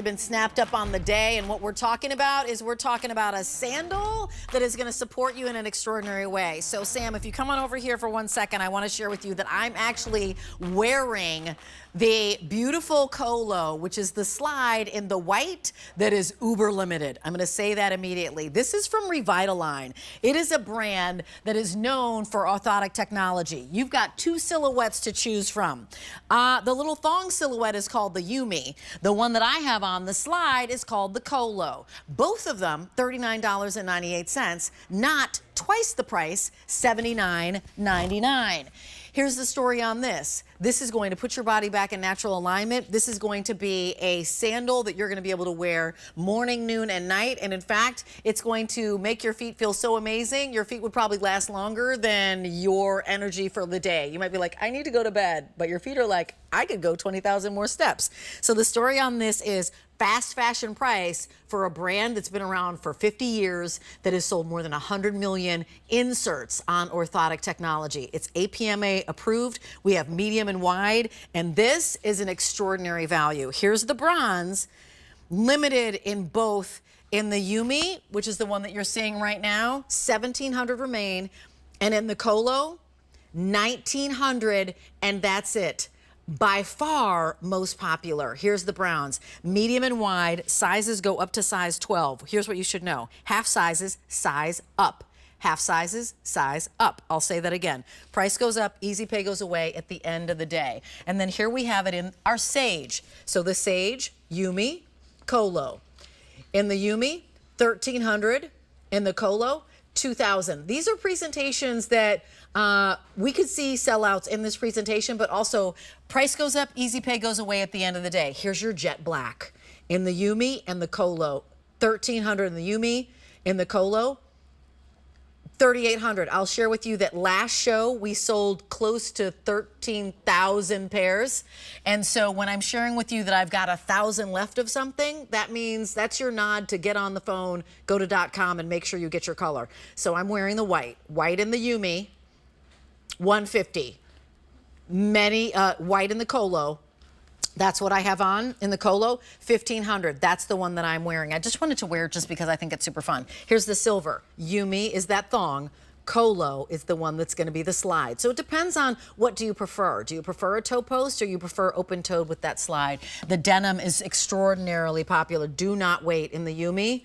Been snapped up on the day, and what we're talking about is a sandal that is going to support you in an extraordinary way. So Sam, if you come on over here for 1 second, I want to share with you that I'm actually wearing the beautiful Kholo, which is the slide in the white that is uber limited. I'm going to say that immediately. This is from Revitalign. It is a brand that is known for orthotic technology. You've got two silhouettes to choose from. The little thong silhouette is called the Yumi. The one that I have on the slide is called the Kholo. Both of them $39.98, not twice the price, $79.99. Here's the story on this. This is going to put your body back in natural alignment. This is going to be a sandal that you're going to be able to wear morning, noon, and night. And in fact, it's going to make your feet feel so amazing. Your feet would probably last longer than your energy for the day. You might be like, I need to go to bed. But your feet are like, I could go 20,000 more steps. So the story on this is fast fashion price for a brand that's been around for 50 years that has sold more than 100 million inserts on orthotic technology. It's APMA approved. We have medium and wide, and this is an extraordinary value. Here's the bronze, limited in both in the Yumi, which is the one that you're seeing right now, 1,700 remain, and in the Kholo, 1,900, and that's it. By far most popular. Here's the browns, medium and wide, sizes go up to size 12. Here's what you should know. Half sizes, size up. Half sizes, size up. I'll say that again. Price goes up, easy pay goes away at the end of the day. And then here we have it in our Sage. So the Sage, Yumi, Kholo. In the Yumi, 1,300. In the Kholo, 2,000. These are presentations that we could see sellouts in this presentation, but also price goes up, easy pay goes away at the end of the day. Here's your jet black in the Yumi and the Kholo. 1,300 in the Yumi, in the Kholo, 3,800. I'll share with you that last show we sold close to 13,000 pairs. And so when I'm sharing with you that I've got 1,000 left of something, that means that's your nod to get on the phone, go to .com and make sure you get your color. So I'm wearing the white. White in the Yumi, 150. Many white in the Kholo. That's what I have on in the Kholo, 1,500. That's the one that I'm wearing. I just wanted to wear it just because I think it's super fun. Here's the silver. Yumi is that thong. Kholo is the one that's going to be the slide. So it depends on what do you prefer. Do you prefer a toe post or you prefer open-toed with that slide? The denim is extraordinarily popular. Do not wait. In the Yumi,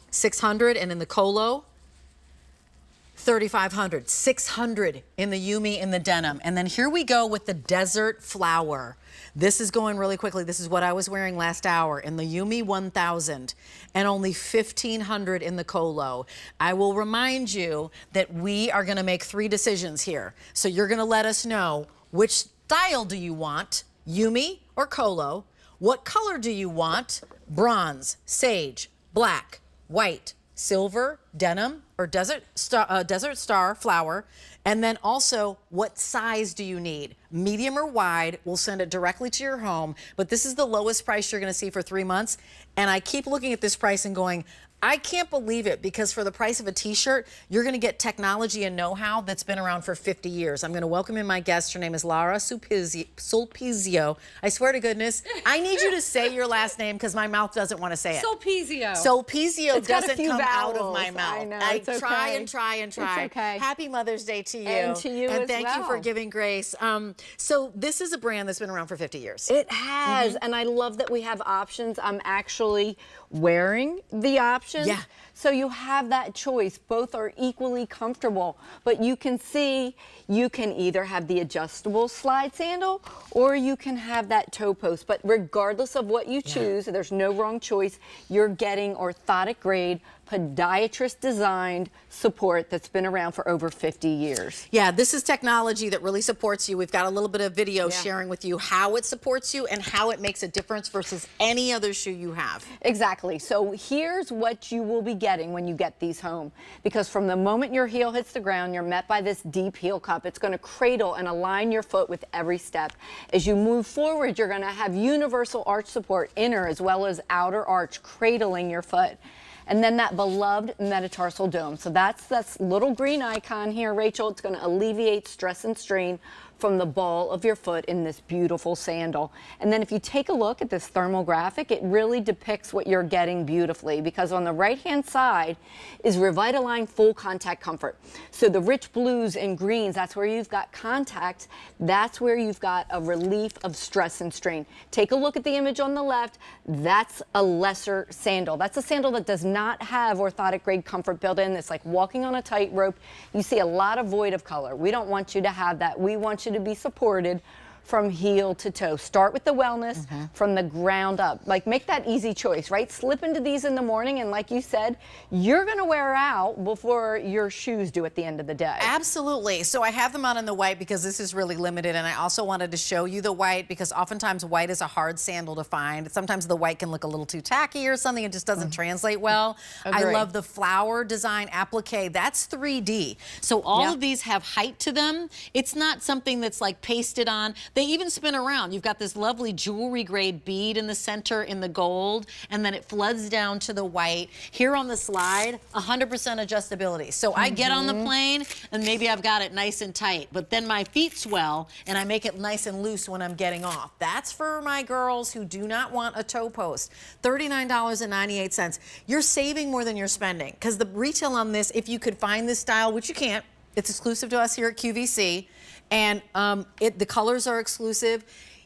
600, and in the Kholo, 3,500. 600 in the Yumi in the denim. And then here we go with the desert flower. This is going really quickly. This is what I was wearing last hour. In the Yumi, 1,000, and only 1,500 in the Kholo. I will remind you that we are going to make 3 decisions here. So you're going to let us know which style do you want, Yumi or Kholo? What color do you want? Bronze, sage, black, white, silver, denim, or desert star flower. And then also, what size do you need? Medium or wide, we'll send it directly to your home. But this is the lowest price you're gonna see for 3 months. And I keep looking at this price and going, I can't believe it, because for the price of a t-shirt, you're gonna get technology and know-how that's been around for 50 years. I'm gonna welcome in my guest. Her name is Laura Sulpizio. I swear to goodness, I need you to say your last name because my mouth doesn't want to say it. Sulpizio. Sulpizio doesn't come out of my mouth. I know, I it's try okay. and try and try. It's okay. Happy Mother's Day to you. And to you and as thank you for well. giving grace. So this is a brand that's been around for 50 years. It has, and I love that we have options. I'm actually wearing the options. Yeah. So you have that choice. Both are equally comfortable, but you can see you can either have the adjustable slide sandal or you can have that toe post. But regardless of what you choose, there's no wrong choice. You're getting orthotic grade, podiatrist designed support that's been around for over 50 years. Yeah, this is technology that really supports you. We've got a little bit of video sharing with you how it supports you and how it makes a difference versus any other shoe you have. Exactly. So here's what you will be getting when you get these home. Because from the moment your heel hits the ground, you're met by this deep heel cup. It's going to cradle and align your foot with every step. As you move forward, you're going to have universal arch support, inner as well as outer arch, cradling your foot. And then that beloved metatarsal dome. So that's this little green icon here, Rachel. It's going to alleviate stress and strain from the ball of your foot in this beautiful sandal. And then if you take a look at this thermal graphic, it really depicts what you're getting beautifully, because on the right-hand side is Revitalign Full Contact Comfort. So the rich blues and greens, that's where you've got contact. That's where you've got a relief of stress and strain. Take a look at the image on the left. That's a lesser sandal. That's a sandal that does not have orthotic grade comfort built in. It's like walking on a tightrope. You see a lot of void of color. We don't want you to have that. We want you to be supported from heel to toe. Start with the wellness from the ground up. Like, make that easy choice, right? Slip into these in the morning, and like you said, you're gonna wear out before your shoes do at the end of the day. Absolutely. So I have them on in the white because this is really limited, and I also wanted to show you the white because oftentimes white is a hard sandal to find. Sometimes the white can look a little too tacky or something. It just doesn't translate well. I love the flower design applique. That's 3D. So all of these have height to them. It's not something that's like pasted on. They even spin around. You've got this lovely jewelry grade bead in the center in the gold, and then it floods down to the white. Here on the slide, 100% adjustability. So I get on the plane and maybe I've got it nice and tight, but then my feet swell and I make it nice and loose when I'm getting off. That's for my girls who do not want a toe post. $39.98. You're saving more than you're spending, because the retail on this, if you could find this style, which you can't, it's exclusive to us here at QVC, and the colors are exclusive,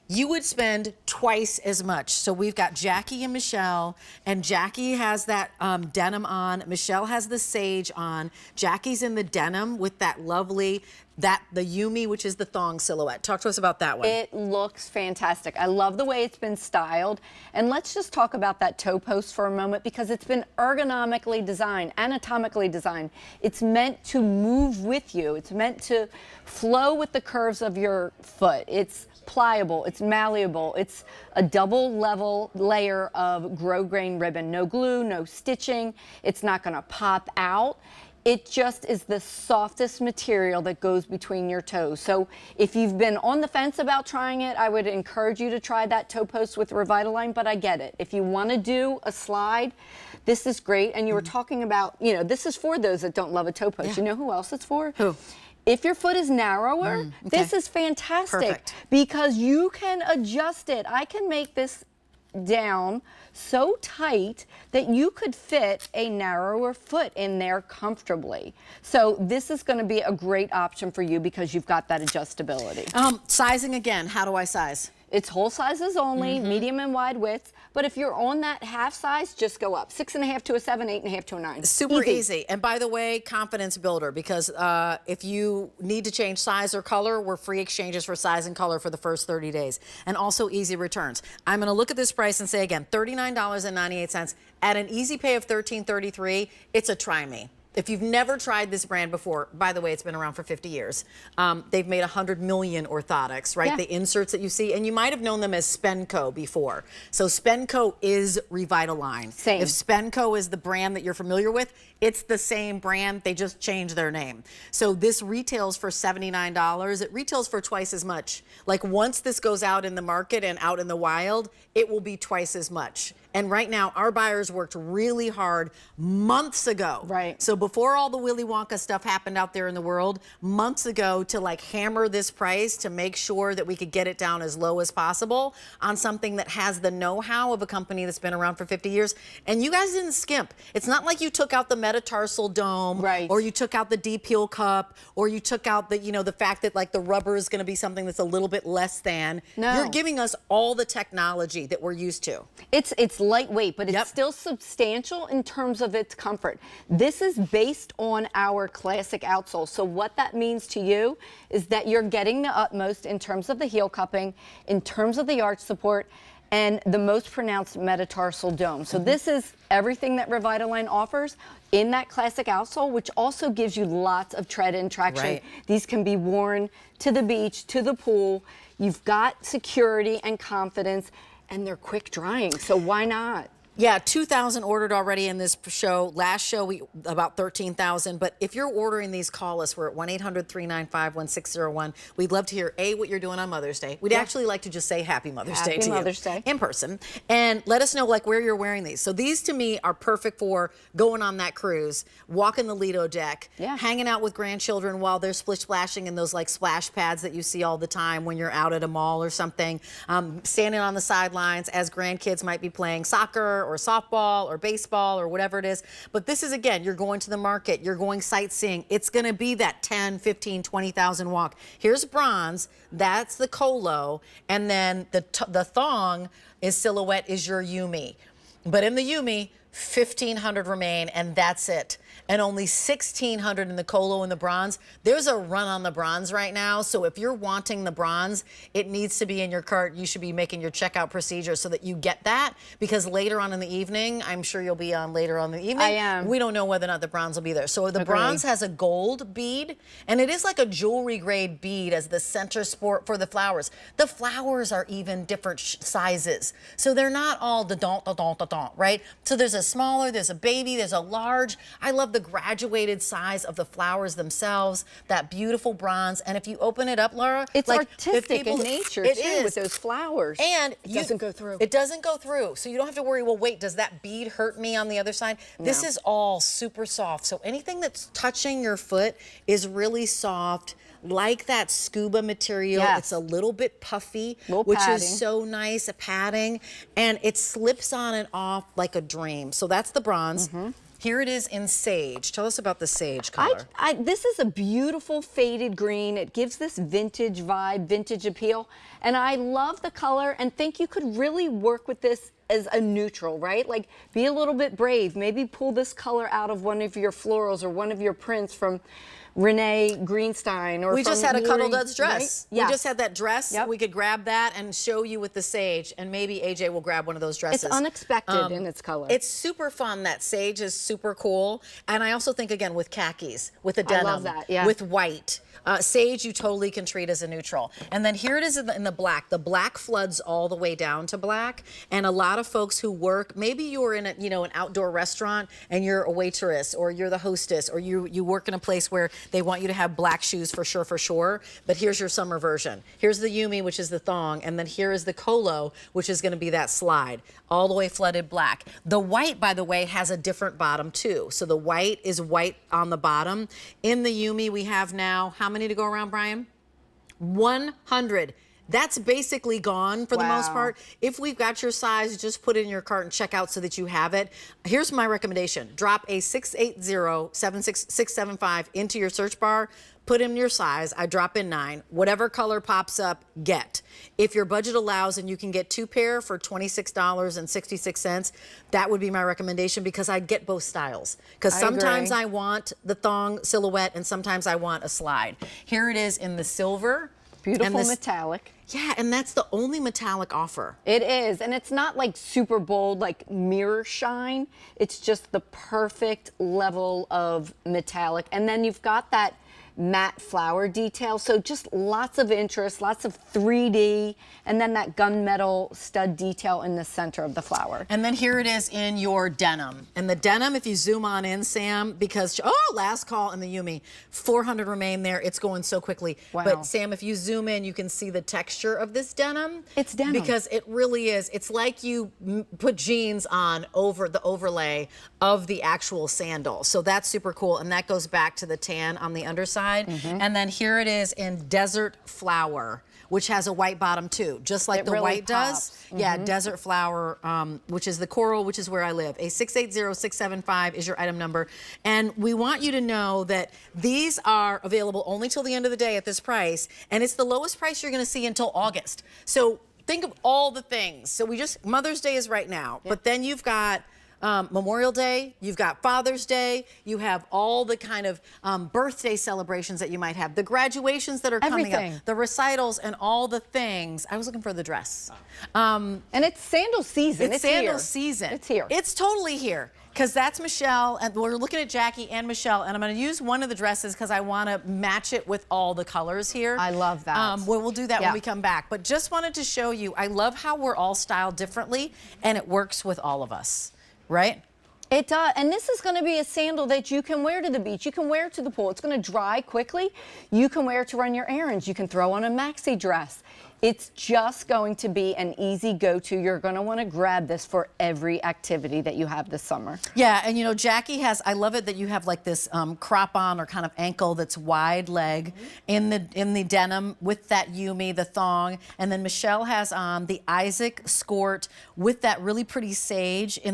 you would spend twice as much. So we've got Jackie and Michelle, and Jackie has that denim on. Michelle has the sage on. Jackie's in the denim with that lovely, the Yumi, which is the thong silhouette. Talk to us about that one. It looks fantastic. I love the way it's been styled. And let's just talk about that toe post for a moment, because it's been ergonomically designed, anatomically designed. It's meant to move with you. It's meant to flow with the curves of your foot. It's pliable, it's malleable, it's a double level layer of grosgrain ribbon. No glue, no stitching. It's not gonna pop out. It just is the softest material that goes between your toes. So if you've been on the fence about trying it, I would encourage you to try that toe post with Revitalign, but I get it. If you wanna do a slide, this is great. And you were talking about, you know, this is for those that don't love a toe post. You know who else it's for? Who? If your foot is narrower, this is fantastic. Perfect. Because you can adjust it. I can make this down so tight that you could fit a narrower foot in there comfortably. So this is going to be a great option for you because you've got that adjustability. Sizing again, how do I size? It's whole sizes only, medium and wide widths. But if you're on that half size, just go up. 6.5 to a 7, 8.5 to a 9. Super easy. And by the way, confidence builder, because if you need to change size or color, we're free exchanges for size and color for the first 30 days. And also easy returns. I'm going to look at this price and say again, $39.98 at an easy pay of $13.33. It's a try me. If you've never tried this brand before, by the way, it's been around for 50 years. They've made 100 million orthotics, right? The inserts that you see, and you might have known them as Spenco before. So Spenco is Revitalign. Same. If Spenco is the brand that you're familiar with, it's the same brand. They just changed their name. So this retails for $79. It retails for twice as much. Like, once this goes out in the market and out in the wild, it will be twice as much. And right now, our buyers worked really hard months ago. Right. So before all the Willy Wonka stuff happened out there in the world, months ago, to like hammer this price to make sure that we could get it down as low as possible on something that has the know-how of a company that's been around for 50 years. And you guys didn't skimp. It's not like you took out the metatarsal dome, right, or you took out the deep heel cup, or you took out the, you know, the fact that like the rubber is going to be something that's a little bit less than. No. You're giving us all the technology that we're used to. It's lightweight, but it's still substantial in terms of its comfort. This is based on our classic outsole. So what that means to you is that you're getting the utmost in terms of the heel cupping, in terms of the arch support, and the most pronounced metatarsal dome. So this is everything that Revitalign offers in that classic outsole, which also gives you lots of tread and traction. Right. These can be worn to the beach, to the pool. You've got security and confidence, and they're quick drying, so why not? Yeah, 2,000 ordered already in this show. Last show, we about 13,000. But if you're ordering these, call us. We're at 1-800-395-1601. We'd love to hear, A, what you're doing on Mother's Day. We'd actually like to just say Happy Mother's Day to you. Happy Mother's Day. In person. And let us know, like, where you're wearing these. So these, to me, are perfect for going on that cruise, walking the Lido deck, hanging out with grandchildren while they're splashing in those, like, splash pads that you see all the time when you're out at a mall or something, standing on the sidelines as grandkids might be playing soccer or softball or baseball or whatever it is. But this is, again, you're going to the market, you're going sightseeing. It's going to be that 10, 15, 20,000 walk. Here's bronze, that's the Kholo, and then the thong is silhouette is your Yumi. But in the Yumi, 1,500 remain, and that's it. And only 1,600 in the Kholo and the bronze. There's a run on the bronze right now, so if you're wanting the bronze, it needs to be in your cart. You should be making your checkout procedure so that you get that, because later on in the evening, I'm sure you'll be on later on in the evening. I am. We don't know whether or not the bronze will be there. So the bronze has a gold bead, and it is like a jewelry grade bead as the center sport for the flowers. The flowers are even different sizes, so they're not all the don, right? So there's a smaller, there's a baby, there's a large. I love the graduated size of the flowers themselves, that beautiful bronze. And if you open it up, Laura, it's like, artistic in nature too, with those flowers. And it doesn't go through. It doesn't go through. So you don't have to worry, well, wait, does that bead hurt me on the other side? No. This is all super soft. So anything that's touching your foot is really soft, like that scuba material. Yes. It's a little bit puffy, which is so nice, a padding, and it slips on and off like a dream. So that's the bronze. Here it is in sage. Tell us about the sage color. This is a beautiful faded green. It gives this vintage vibe, vintage appeal, and I love the color and think you could really work with this as a neutral, right? Like, be a little bit brave. Maybe pull this color out of one of your florals or one of your prints from Renee Greenstein, or we just had a Cuddle Duds dress. Right? Yes. We just had that dress. Yep. We could grab that and show you with the sage, and maybe AJ will grab one of those dresses. It's unexpected in its color. It's super fun. That sage is super cool. And I also think, again, with khakis, with a denim, I love that, yeah. with white. Sage you totally can treat as a neutral. And then here it is in the black. The black floods all the way down to black. And a lot of folks who work, maybe you're in an outdoor restaurant and you're a waitress, or you're the hostess, or you work in a place where they want you to have black shoes for sure. But here's your summer version. Here's the Yumi, which is the thong, and then here is the Kholo, which is going to be that slide, all the way flooded black. The white, by the way, has a different bottom too. So the white is white on the bottom. In the Yumi, we have now, how many to go around, Brian? 100. That's basically gone for the most part. If we've got your size, just put it in your cart and check out so that you have it. Here's my recommendation. Drop a 680-76675 into your search bar. Put in your size. I drop in 9. Whatever color pops up, get. If your budget allows and you can get 2 pair for $26.66, that would be my recommendation, because I'd get both styles. Because sometimes I want the thong silhouette and sometimes I want a slide. Here it is in the silver. Beautiful metallic. Yeah, and that's the only metallic offer. It is, and it's not like super bold, like mirror shine. It's just the perfect level of metallic. And then you've got that matte flower detail, so just lots of interest, lots of 3D, and then that gunmetal stud detail in the center of the flower. And then here it is in your denim. And the denim, if you zoom on in, Sam, because, last call in the Yumi, 400 remain there. It's going so quickly. Wow. But Sam, if you zoom in, you can see the texture of this denim. It's denim. Because it really is. It's like you put jeans on over the overlay of the actual sandal. So that's super cool. And that goes back to the tan on the underside. And then here it is in Desert Flower, which has a white bottom too, just like the really white pops. does. Yeah, Desert Flower, which is the coral, which is where I live. A 680-675 is your item number. And we want you to know that these are available only till the end of the day at this price, and it's the lowest price you're gonna see until August. So think of all the things. So Mother's Day is right now, but then you've got Memorial Day, you've got Father's Day, you have all the kind of birthday celebrations that you might have, the graduations that are coming Everything. up, the recitals and all the things. I was looking for the dress. And it's sandal season. It's sandal here. season. It's here. It's totally here. Because that's Michelle, and we're looking at Jackie and Michelle, and I'm going to use one of the dresses because I want to match it with all the colors here. I love that. We'll do that Yeah. when we come back. But just wanted to show you, I love how we're all styled differently, and it works with all of us, right? It does, and this is going to be a sandal that you can wear to the beach. You can wear to the pool. It's going to dry quickly. You can wear it to run your errands. You can throw on a maxi dress. It's just going to be an easy go-to. You're going to want to grab this for every activity that you have this summer. Yeah, and you know, Jackie has, I love it that you have like this crop on or kind of ankle that's wide leg in the denim with that Yumi, the thong, and then Michelle has on the Isaac skirt with that really pretty sage in the